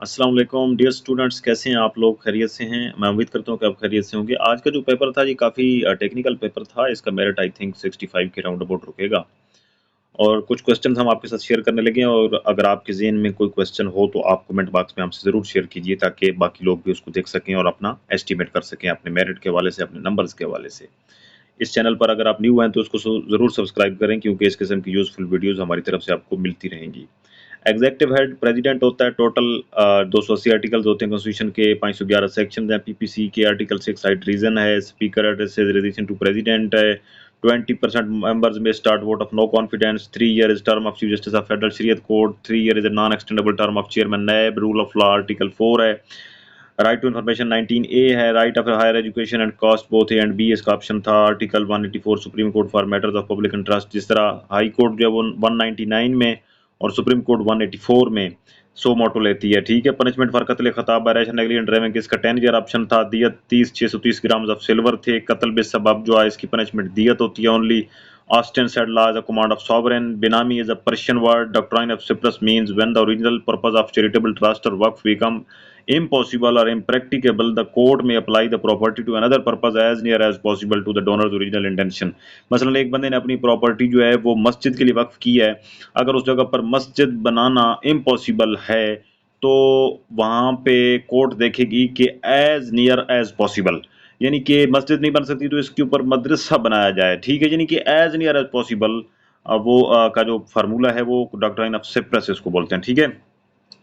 अस्सलाम वालेकुम dear students, कैसे हैं आप लोग? खैरियत से हैं? मैं उम्मीद करता हूँ कि आप खैरियत से होंगे। आज का जो पेपर था ये काफ़ी टेक्निकल पेपर था। इसका मेरिट आई थिंक 65 के राउंड अबाउट रुकेगा और कुछ क्वेश्चंस हम आपके साथ शेयर करने लगे हैं और अगर आपके ज़हन में कोई क्वेश्चन हो तो आप कमेंट बॉक्स में हमसे ज़रूर शेयर कीजिए ताकि बाकी लोग भी उसको देख सकें और अपना एस्टीमेट कर सकें अपने मेरिट के हवाले से, अपने नंबर्स के हवाले से। इस चैनल पर अगर आप न्यू हैं तो उसको ज़रूर सब्सक्राइब करें क्योंकि इस किस्म की यूज़फुल वीडियोज़ हमारी तरफ से आपको मिलती रहेंगी। एग्जीक्यूटिव हेड प्रेसिडेंट होता है। टोटल 280 आर्टिकल्स होते हैं कॉन्स्टिट्यूशन के, 511 सेक्शन हैं पीपीसी के। आर्टिकल 6 साइड रीजन है। Speaker addresses relation to president है। 20% मेंबर्स में start vote of no confidence. 3 year is term of chief justice of federal Shariat court. 3 year is a non extendable term of chairman NAB. Rule of law article 4 है। Right to information 19A है। Right of higher education and cost both A and B इसका option था। Article 184 supreme court for matters of public interest, जिस तरह high court जो है वो 199 में और सुप्रीम कोर्ट 184 में सो मोटो लेती है। ठीक है। पनिशमेंट फॉर कत्ल खताब बैरेशन नेगलिजेंट ड्राइविंग इसका 10 ईयर ऑप्शन था। दियत 630 ग्राम ऑफ सिल्वर थे। कत्ल बेसबब जो है इसकी पनिशमेंट दियत होती है only. Austin said law is a command of sovereign. Benami is a Persian word. Doctrine of Cyprus means when the original purpose of charitable trust or work become impossible or impracticable, the court may apply the property to another purpose as near as possible to the donor's original intention. मसलन एक बंदे ने अपनी property जो है वो मस्जिद के लिए वक्फ की है, अगर उस जगह पर मस्जिद बनाना इम्पॉसिबल है तो वहाँ पे कोर्ट देखेगी कि एज नियर एज पॉसिबल, यानी कि मस्जिद नहीं बन सकती तो इसके ऊपर मदरसा बनाया जाए। ठीक है, यानी कि एज नियर एज पॉसिबल वो का जो फार्मूला है वो डॉक्ट्राइन ऑफ सिप्रस इसको बोलते हैं। ठीक है।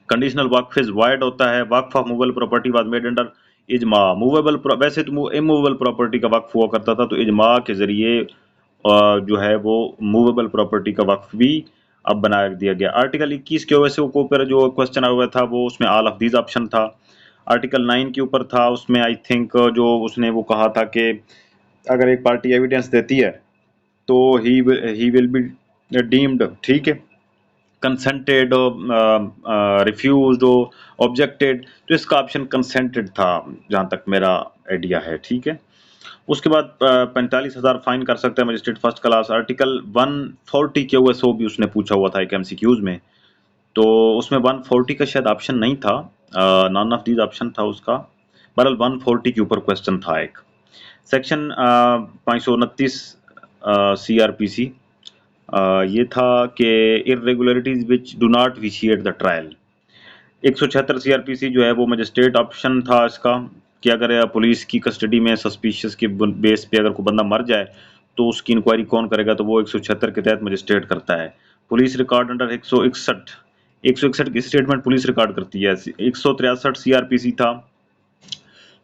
कंडीशनल वक्फ इज वाइड होता है। Waqf of movable property was made under ijma. Movable वैसे तो इमूवेबल प्रॉपर्टी का वक्फ हुआ करता था, तो इजमा के जरिए जो है वो मूवेबल प्रॉपर्टी का वक्फ भी अब बना दिया गया। आर्टिकल 21 के वजह से वो ऊपर जो क्वेश्चन आया हुआ था वो उसमें ऑल ऑफ दीज ऑप्शन था। आर्टिकल 9 के ऊपर था, उसमें आई थिंक जो उसने वो कहा था कि अगर एक पार्टी एविडेंस देती है तो ही विल बी डीम्ड, ठीक है, कंसेंटेड, रिफ्यूज्ड, ऑब्जेक्टेड, तो इसका ऑप्शन कंसेंटेड था जहां तक मेरा आइडिया है। ठीक है। उसके बाद 45,000 फाइन कर सकता है मजिस्ट्रेट फर्स्ट क्लास। आर्टिकल 140 के यूएसओ भी उसने पूछा हुआ था एक एमसीक्यूज में, तो उसमें 140 का शायद ऑप्शन नहीं था, नॉन ऑफ दीज ऑप्शन था उसका। बहरहाल 140 के ऊपर क्वेश्चन था एक। सेक्शन 529 सीआरपीसी ये था कि irregularities which do not vitiate the trial. 176 CrPC जो है वो मजिस्ट्रेट ऑप्शन था इसका, कि अगर पुलिस की कस्टडी में सस्पिशियस के बेस पे अगर कोई बंदा मर जाए तो उसकी इंक्वायरी कौन करेगा, तो वो 176 के तहत मजिस्ट्रेट करता है। पुलिस रिकॉर्ड अंडर 161 की स्टेटमेंट पुलिस रिकॉर्ड करती है। 163 सीआरपीसी था,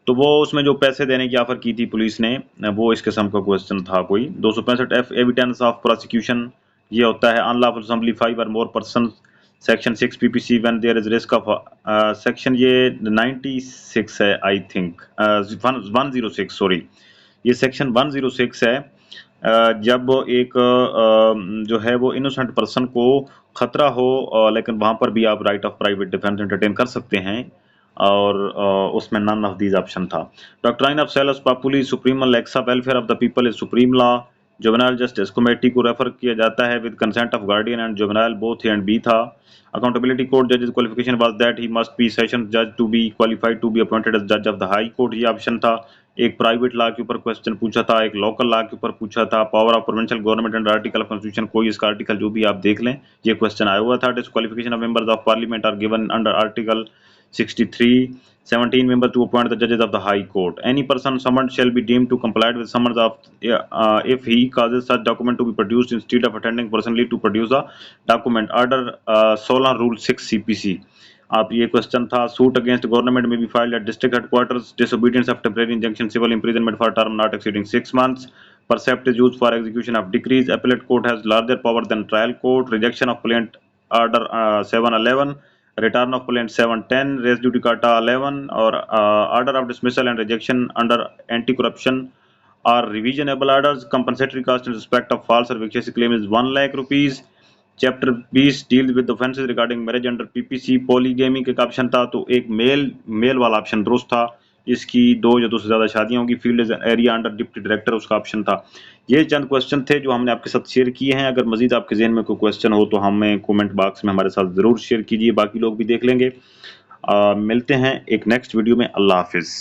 तो वो उसमें जो पैसे देने की ऑफर की थी पुलिस ने, वो इस किस्म का क्वेश्चन था कोई। 265 एफ एविडेंस ऑफ प्रोसिक्यूशन, ये होता है अनलॉफुल असेंबली 5 और more person. Section 6 PPC when there is risk of section ये 96 है आई थिंक, 106 सॉरी, ये सेक्शन 106 है। जब एक जो है वो इनोसेंट पर्सन को खतरा हो, लेकिन वहां पर भी आप right of private defence entertain कर सकते हैं, और उसमें नन ऑफ दीज ऑप्शन था। Doctrine of cells पापुली supreme लेक्सा welfare of the people is supreme law. Juvenile justice committee को रेफर किया जाता है with consent of guardian and juvenile both A and B था। अकाउंटेबिलिटी कोर्ट जजेस qualification was that he must be session जज to be qualified to be appointed as जज of the high court, ये option था। एक private law के ऊपर question पूछा था, एक लोकल लॉ के ऊपर पूछा था। Power of provincial government and article of constitution, कोई इसका आर्टिकल जो भी आप देख लें, ये क्वेश्चन आया हुआ था। Disqualification of members of parliament are given under article 63, 17 members to appoint the judges of the High Court. Any person summoned shall be deemed to comply with summons of if he causes such document to be produced instead of attending personally to produce a document. Order 16 Rule 6 CPC. आप ये question था। Suit against government में be filed at district headquarters. Disobedience of temporary injunction, civil imprisonment for term not exceeding 6 months. Percept is used for execution of decrees. Appellate court has larger power than trial court. Rejection of plaintiff order 711. Return of plaintiff 710. Res judicata 11, or order of dismissal and rejection under anti-corruption are revisionable orders. Compensatory cost in respect of false or vexatious claim is 1 lakh rupees. Chapter 20 deal with offences regarding marriage under PPC. Polygamy का option था, तो एक mail वाला option दुरुस्त था। इसकी 2 या 2 से ज्यादा शादियां होंगी। Field area under deputy director, उसका ऑप्शन था। ये चंद क्वेश्चन थे जो हमने आपके साथ शेयर किए हैं। अगर मजीद आपके जहन में कोई क्वेश्चन हो तो हमें कमेंट बॉक्स में हमारे साथ जरूर शेयर कीजिए, बाकी लोग भी देख लेंगे। मिलते हैं एक नेक्स्ट वीडियो में। अल्लाह हाफिज़।